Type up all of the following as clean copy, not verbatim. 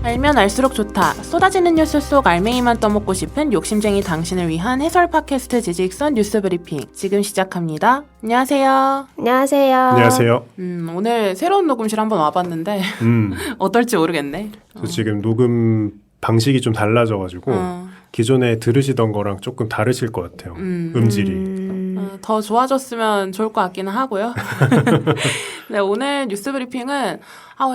알면 알수록 좋다. 쏟아지는 뉴스 속 알맹이만 떠먹고 싶은 욕심쟁이 당신을 위한 해설 팟캐스트 지직선 뉴스 브리핑 지금 시작합니다. 안녕하세요. 안녕하세요. 안녕하세요. 오늘 새로운 녹음실 한번 와봤는데 어떨지 모르겠네. 저 지금 녹음 방식이 좀 달라져가지고 기존에 들으시던 거랑 조금 다르실 것 같아요. 음질이. 더 좋아졌으면 좋을 것 같기는 하고요. 네, 오늘 뉴스 브리핑은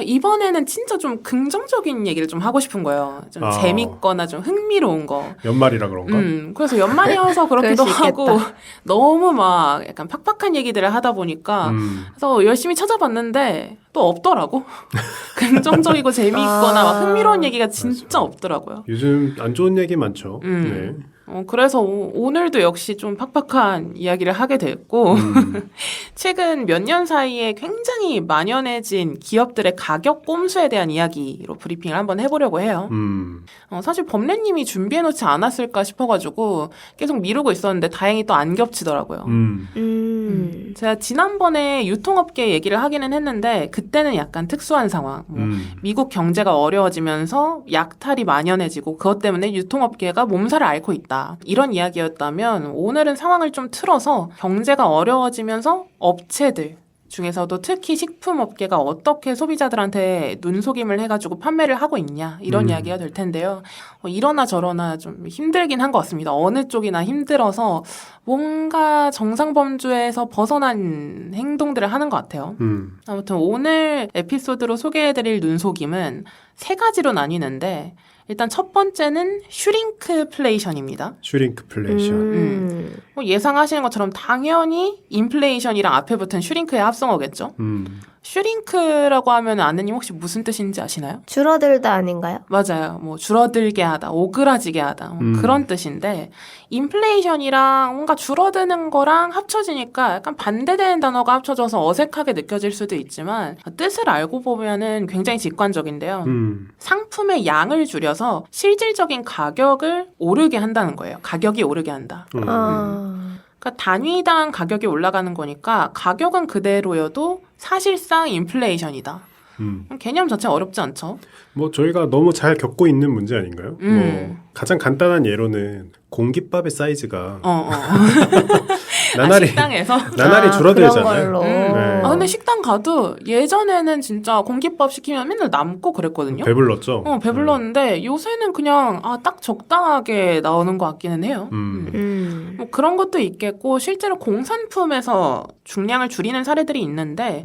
이번에는 진짜 좀 긍정적인 얘기를 좀 하고 싶은 거예요. 좀 재밌거나 좀 흥미로운 거. 연말이라 그런가? 그래서 연말이어서 그렇기도 하고 너무 막 약간 팍팍한 얘기들을 하다 보니까 그래서 열심히 찾아봤는데 또 없더라고. 긍정적이고 재미있거나 막 흥미로운 얘기가 진짜 없더라고요. 요즘 안 좋은 얘기 많죠. 네. 그래서 오늘도 역시 좀 팍팍한 이야기를 하게 됐고 최근 몇 년 사이에 굉장히 만연해진 기업들의 가격 꼼수에 대한 이야기로 브리핑을 한번 해보려고 해요. 사실 범래님이 준비해놓지 않았을까 싶어가지고 계속 미루고 있었는데 다행히 또 안 겹치더라고요. 제가 지난번에 유통업계 얘기를 하기는 했는데 그때는 약간 특수한 상황. 미국 경제가 어려워지면서 약탈이 만연해지고 그것 때문에 유통업계가 몸살을 앓고 있다. 이런 이야기였다면 오늘은 상황을 좀 틀어서 경제가 어려워지면서 업체들 중에서도 특히 식품업계가 어떻게 소비자들한테 눈속임을 해가지고 판매를 하고 있냐 이런 이야기가 될 텐데요. 이러나 저러나 좀 힘들긴 한 것 같습니다. 어느 쪽이나 힘들어서 뭔가 정상범주에서 벗어난 행동들을 하는 것 같아요. 아무튼 오늘 에피소드로 소개해드릴 눈속임은 세 가지로 나뉘는데 일단 첫 번째는 슈링크플레이션입니다. 슈링크플레이션. 예상하시는 것처럼 당연히 인플레이션이랑 앞에 붙은 슈링크의 합성어겠죠. 슈링크라고 하면 아느님 혹시 무슨 뜻인지 아시나요? 줄어들다 아닌가요? 맞아요. 뭐 줄어들게 하다, 오그라지게 하다 그런 뜻인데 인플레이션이랑 뭔가 줄어드는 거랑 합쳐지니까 약간 반대되는 단어가 합쳐져서 어색하게 느껴질 수도 있지만 뜻을 알고 보면은 굉장히 직관적인데요. 상품의 양을 줄여서 실질적인 가격을 오르게 한다는 거예요. 가격이 오르게 한다. 그러니까 단위당 가격이 올라가는 거니까 가격은 그대로여도 사실상 인플레이션이다. 개념 자체 어렵지 않죠? 뭐 저희가 너무 잘 겪고 있는 문제 아닌가요? 뭐 가장 간단한 예로는 공깃밥의 사이즈가 나날이 식당에서 나날이 줄어들잖아요. 네. 근데 식당 가도 예전에는 진짜 공깃밥 시키면 맨날 남고 그랬거든요. 배불렀죠. 배불렀는데 요새는 그냥 딱 적당하게 나오는 것 같기는 해요. 뭐 그런 것도 있겠고 실제로 공산품에서 중량을 줄이는 사례들이 있는데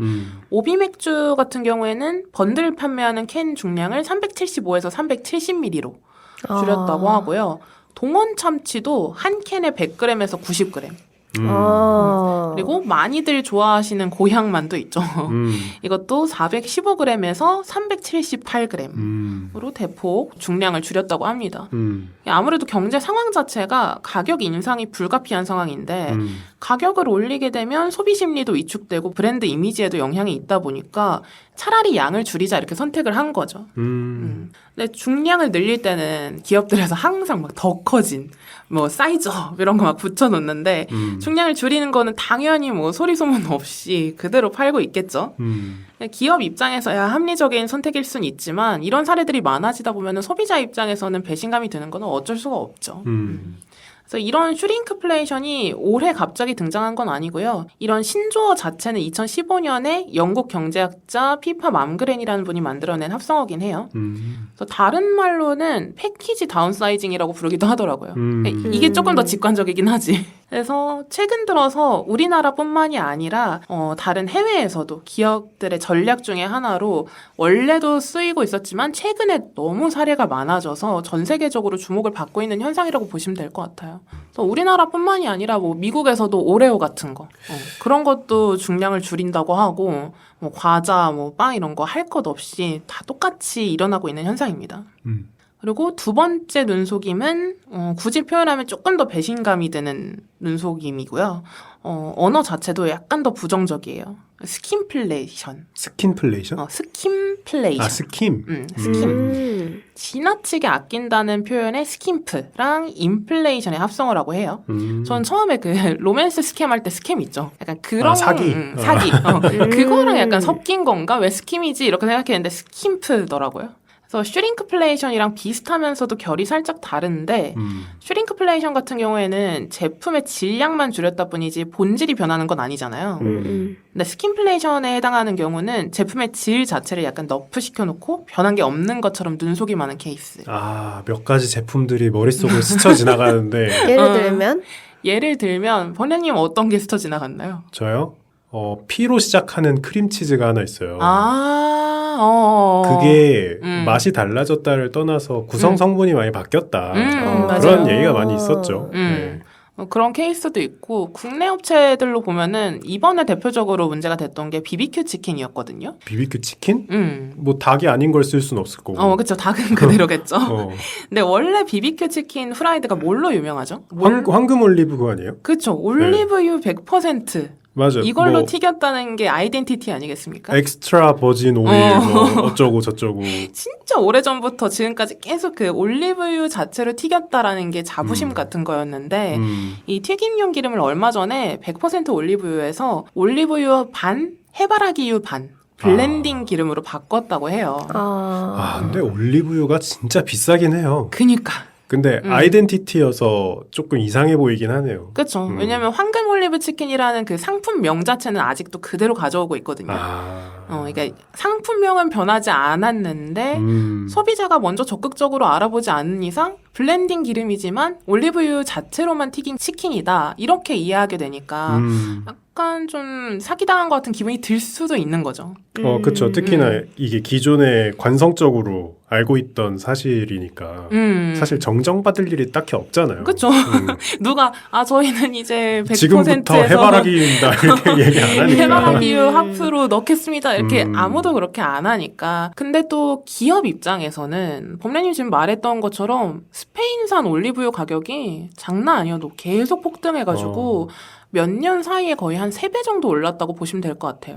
오비맥주 같은 경우에는 번들 판매하는 캔 중량을 375에서 370ml로 줄였다고 하고요. 동원 참치도 한 캔에 100g에서 90g. 그리고 많이들 좋아하시는 고향만도 있죠. 이것도 415g에서 378g으로 대폭 중량을 줄였다고 합니다. 아무래도 경제 상황 자체가 가격 인상이 불가피한 상황인데 가격을 올리게 되면 소비 심리도 위축되고 브랜드 이미지에도 영향이 있다 보니까 차라리 양을 줄이자 이렇게 선택을 한 거죠. 근데 중량을 늘릴 때는 기업들에서 항상 막 더 커진 뭐 사이즈업 이런 거 막 붙여놓는데 중량을 줄이는 거는 당연히 뭐 소리 소문 없이 그대로 팔고 있겠죠. 기업 입장에서야 합리적인 선택일 수는 있지만 이런 사례들이 많아지다 보면 소비자 입장에서는 배신감이 드는 건 어쩔 수가 없죠. 그래서 이런 슈링크플레이션이 올해 갑자기 등장한 건 아니고요. 이런 신조어 자체는 2015년에 영국 경제학자 피파 맘그렌이라는 분이 만들어낸 합성어긴 해요. 그래서 다른 말로는 패키지 다운사이징이라고 부르기도 하더라고요. 이게 조금 더 직관적이긴 하지. 그래서 최근 들어서 우리나라뿐만이 아니라 다른 해외에서도 기업들의 전략 중에 하나로 원래도 쓰이고 있었지만 최근에 너무 사례가 많아져서 전 세계적으로 주목을 받고 있는 현상이라고 보시면 될 것 같아요. 그래서 우리나라뿐만이 아니라 뭐 미국에서도 오레오 같은 거 그런 것도 중량을 줄인다고 하고 뭐 과자, 뭐 빵 이런 거 할 것 없이 다 똑같이 일어나고 있는 현상입니다. 그리고 두 번째 눈속임은 굳이 표현하면 조금 더 배신감이 드는 눈속임이고요. 언어 자체도 약간 더 부정적이에요. 스킨플레이션. 스킨플레이션? 스킨플레이션. 스킨. 스킨. 지나치게 아낀다는 표현의 스킨프랑 인플레이션의 합성어라고 해요. 전 처음에 그 로맨스 스캠 할 때 스캠 있죠. 약간 그런 사기. 사기. 그거랑 약간 섞인 건가? 왜 스킴이지? 이렇게 생각했는데 스킨프더라고요. 그래서 슈링크플레이션이랑 비슷하면서도 결이 살짝 다른데 슈링크플레이션 같은 경우에는 제품의 질량만 줄였다 뿐이지 본질이 변하는 건 아니잖아요. 근데 스킨플레이션에 해당하는 경우는 제품의 질 자체를 약간 너프 시켜놓고 변한 게 없는 것처럼 눈속이 많은 케이스. 몇 가지 제품들이 머릿속을 스쳐 지나가는데 예를 들면 본연님 어떤 게 스쳐 지나갔나요? 저요? P로 시작하는 크림치즈가 하나 있어요. 그게 맛이 달라졌다를 떠나서 구성 성분이 많이 바뀌었다. 그런 맞아요. 얘기가 많이 있었죠. 네. 그런 케이스도 있고 국내 업체들로 보면은 이번에 대표적으로 문제가 됐던 게 BBQ 치킨이었거든요. BBQ 치킨? 뭐 닭이 아닌 걸 쓸 수는 없을 거고. 그렇죠. 닭은 그대로겠죠. 근데 원래 BBQ 치킨 프라이드가 뭘로 유명하죠? 황금 올리브 그거 아니에요? 그렇죠. 올리브유 100%. 맞아요. 이걸로 튀겼다는 게 아이덴티티 아니겠습니까? 엑스트라 버진 오일 뭐 어쩌고 저쩌고. 진짜 오래전부터 지금까지 계속 그 올리브유 자체로 튀겼다라는 게 자부심 같은 거였는데 이 튀김용 기름을 얼마 전에 100% 올리브유에서 올리브유 반, 해바라기유 반 블렌딩 기름으로 바꿨다고 해요. 근데 올리브유가 진짜 비싸긴 해요. 그니까. 근데 아이덴티티여서 조금 이상해 보이긴 하네요. 그렇죠. 왜냐하면 황금 올리브 치킨이라는 그 상품명 자체는 아직도 그대로 가져오고 있거든요. 그러니까 상품명은 변하지 않았는데 소비자가 먼저 적극적으로 알아보지 않는 이상 블렌딩 기름이지만 올리브유 자체로만 튀긴 치킨이다. 이렇게 이해하게 되니까 약간 좀 사기당한 것 같은 기분이 들 수도 있는 거죠. 그렇죠. 특히나 이게 기존에 관성적으로 알고 있던 사실이니까 사실 정정받을 일이 딱히 없잖아요. 그렇죠. 누가 저희는 이제 100%에서 지금부터 해바라기입니다 이렇게 얘기 안 하니까. 해바라기유 하프로 넣겠습니다. 이렇게 아무도 그렇게 안 하니까. 근데 또 기업 입장에서는 범래님 지금 말했던 것처럼 스페인산 올리브유 가격이 장난 아니어도 계속 폭등해가지고 몇 년 사이에 거의 한 3배 정도 올랐다고 보시면 될 것 같아요.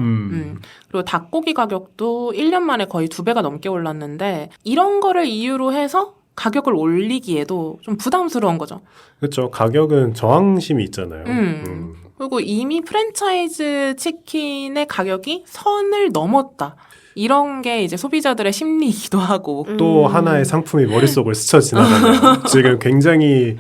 그리고 닭고기 가격도 1년 만에 거의 2배가 넘게 올랐는데 이런 거를 이유로 해서 가격을 올리기에도 좀 부담스러운 거죠. 그렇죠. 가격은 저항심이 있잖아요. 그리고 이미 프랜차이즈 치킨의 가격이 선을 넘었다. 이런 게 이제 소비자들의 심리이기도 하고. 또 하나의 상품이 머릿속을 스쳐 지나가네요. 지금 굉장히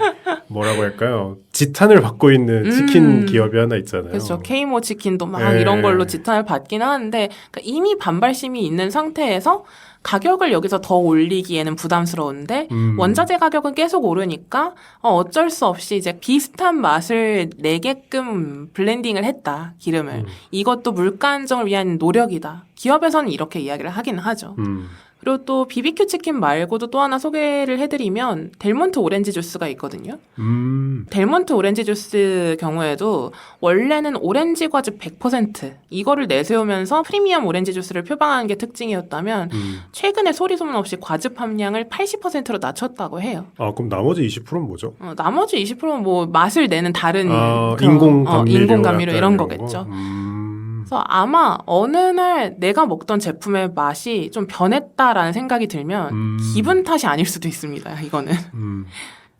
뭐라고 할까요? 지탄을 받고 있는 치킨 기업이 하나 있잖아요. 그렇죠. K모 치킨도 막 이런 걸로 지탄을 받긴 하는데 그러니까 이미 반발심이 있는 상태에서 가격을 여기서 더 올리기에는 부담스러운데 원자재 가격은 계속 오르니까 어쩔 수 없이 이제 비슷한 맛을 내게끔 블렌딩을 했다. 기름을. 이것도 물가 안정을 위한 노력이다. 기업에서는 이렇게 이야기를 하긴 하죠. 그리고 또 BBQ 치킨 말고도 또 하나 소개를 해드리면 델몬트 오렌지 주스가 있거든요. 델몬트 오렌지 주스 경우에도 원래는 오렌지 과즙 100% 이거를 내세우면서 프리미엄 오렌지 주스를 표방하는 게 특징이었다면 최근에 소리 소문 없이 과즙 함량을 80%로 낮췄다고 해요. 그럼 나머지 20%는 뭐죠? 나머지 20%는 뭐 맛을 내는 다른 인공 감미료 이런 거겠죠. 그래서 아마 어느 날 내가 먹던 제품의 맛이 좀 변했다라는 생각이 들면 기분 탓이 아닐 수도 있습니다. 이거는.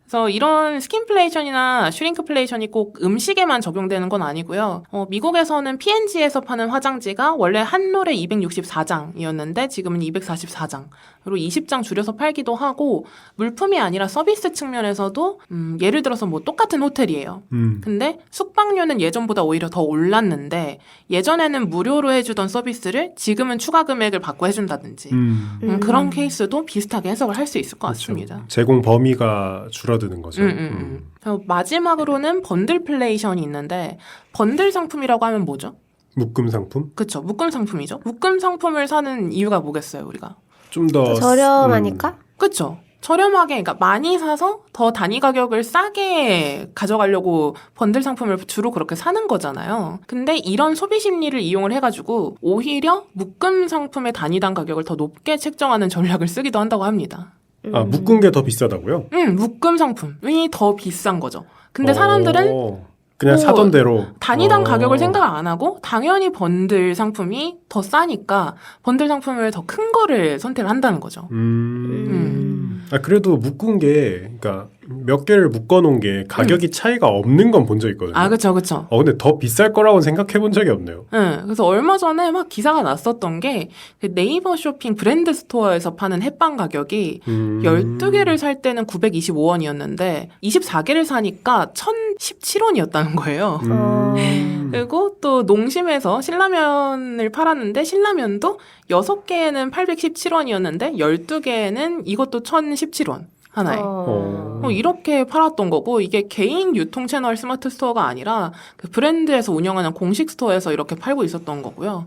그래서 이런 스킨플레이션이나 슈링크플레이션이 꼭 음식에만 적용되는 건 아니고요. 미국에서는 P&G에서 파는 화장지가 원래 한 롤에 264장이었는데 지금은 244장으로 20장 줄여서 팔기도 하고 물품이 아니라 서비스 측면에서도 예를 들어서 뭐 똑같은 호텔이에요. 근데 숙박료는 예전보다 오히려 더 올랐는데 예전에는 무료로 해주던 서비스를 지금은 추가 금액을 받고 해준다든지 그런 케이스도 비슷하게 해석을 할 수 있을 것 같습니다. 제공 범위가 줄어드는 거죠. 마지막으로는 번들플레이션이 있는데 번들 상품이라고 하면 뭐죠? 묶음 상품? 그렇죠. 묶음 상품이죠. 묶음 상품을 사는 이유가 뭐겠어요, 우리가? 좀 더 저렴하니까? 그렇죠. 저렴하게, 그러니까 많이 사서 더 단위 가격을 싸게 가져가려고 번들 상품을 주로 그렇게 사는 거잖아요. 근데 이런 소비 심리를 이용을 해가지고 오히려 묶음 상품의 단위당 가격을 더 높게 책정하는 전략을 쓰기도 한다고 합니다. 묶은 게 더 비싸다고요? 묶음 상품이 더 비싼 거죠. 근데 사람들은 그냥 사던 대로 단위당 가격을 생각 안 하고 당연히 번들 상품이 더 싸니까 번들 상품을 더 큰 거를 선택을 한다는 거죠. 그래도 묶은 게 그러니까 몇 개를 묶어놓은 게 가격이 차이가 없는 건 본 적 있거든요. 아, 그쵸, 그쵸. 근데 더 비쌀 거라고는 생각해 본 적이 없네요. 네, 그래서 얼마 전에 막 기사가 났었던 게 그 네이버 쇼핑 브랜드 스토어에서 파는 햇반 가격이 12개를 살 때는 925원이었는데 24개를 사니까 1,017원이었다는 거예요. 그리고 또 농심에서 신라면을 팔았는데 신라면도 6개에는 817원이었는데 12개에는 이것도 1,017원. 하나에. 이렇게 팔았던 거고, 이게 개인 유통 채널 스마트 스토어가 아니라 그 브랜드에서 운영하는 공식 스토어에서 이렇게 팔고 있었던 거고요.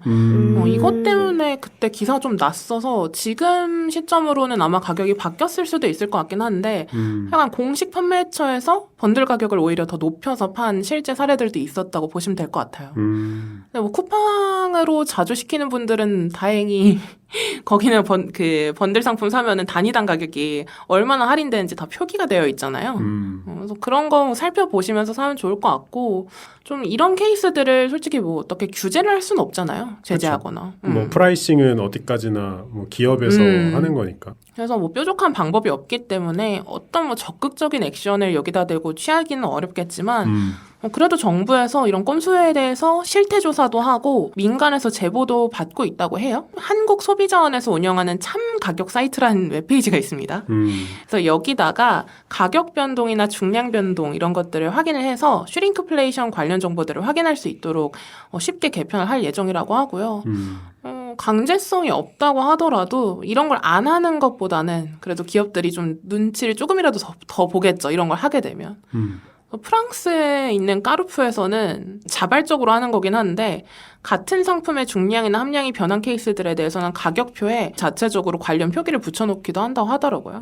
이것 때문에 그때 기사가 좀 났어서 지금 시점으로는 아마 가격이 바뀌었을 수도 있을 것 같긴 한데, 약간 공식 판매처에서 번들 가격을 오히려 더 높여서 판 실제 사례들도 있었다고 보시면 될 것 같아요. 근데 뭐 쿠팡으로 자주 시키는 분들은 다행히 거기는 번들 상품 사면은 단위당 가격이 얼마나 할인되는지 다 표기가 되어 있잖아요. 그래서 그런 거 살펴보시면서 사면 좋을 것 같고, 좀 이런 케이스들을 솔직히 뭐 어떻게 규제를 할 수는 없잖아요. 제재하거나. 뭐 프라이싱은 어디까지나 뭐 기업에서 하는 거니까. 그래서 뭐 뾰족한 방법이 없기 때문에 어떤 뭐 적극적인 액션을 여기다 대고 취하기는 어렵겠지만, 그래도 정부에서 이런 꼼수에 대해서 실태 조사도 하고 민간에서 제보도 받고 있다고 해요. 한국소비자원에서 운영하는 참 가격 사이트라는 웹페이지가 있습니다. 그래서 여기다가 가격 변동이나 중량 변동 이런 것들을 확인을 해서 슈링크플레이션 관련 정보들을 확인할 수 있도록 쉽게 개편을 할 예정이라고 하고요. 강제성이 없다고 하더라도 이런 걸 안 하는 것보다는 그래도 기업들이 좀 눈치를 조금이라도 더 보겠죠. 이런 걸 하게 되면. 프랑스에 있는 까르푸에서는 자발적으로 하는 거긴 한데 같은 상품의 중량이나 함량이 변한 케이스들에 대해서는 가격표에 자체적으로 관련 표기를 붙여놓기도 한다고 하더라고요.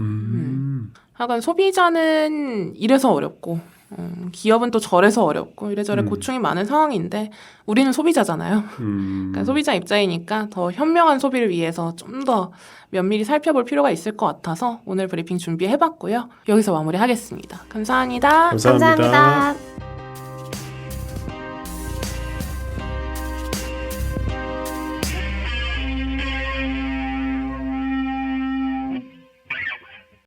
하여간 소비자는 이래서 어렵고 기업은 또 저래서 어렵고 이래저래 고충이 많은 상황인데 우리는 소비자잖아요. 그러니까 소비자 입장이니까 더 현명한 소비를 위해서 좀 더 면밀히 살펴볼 필요가 있을 것 같아서 오늘 브리핑 준비해봤고요. 여기서 마무리하겠습니다. 감사합니다. 감사합니다. 감사합니다.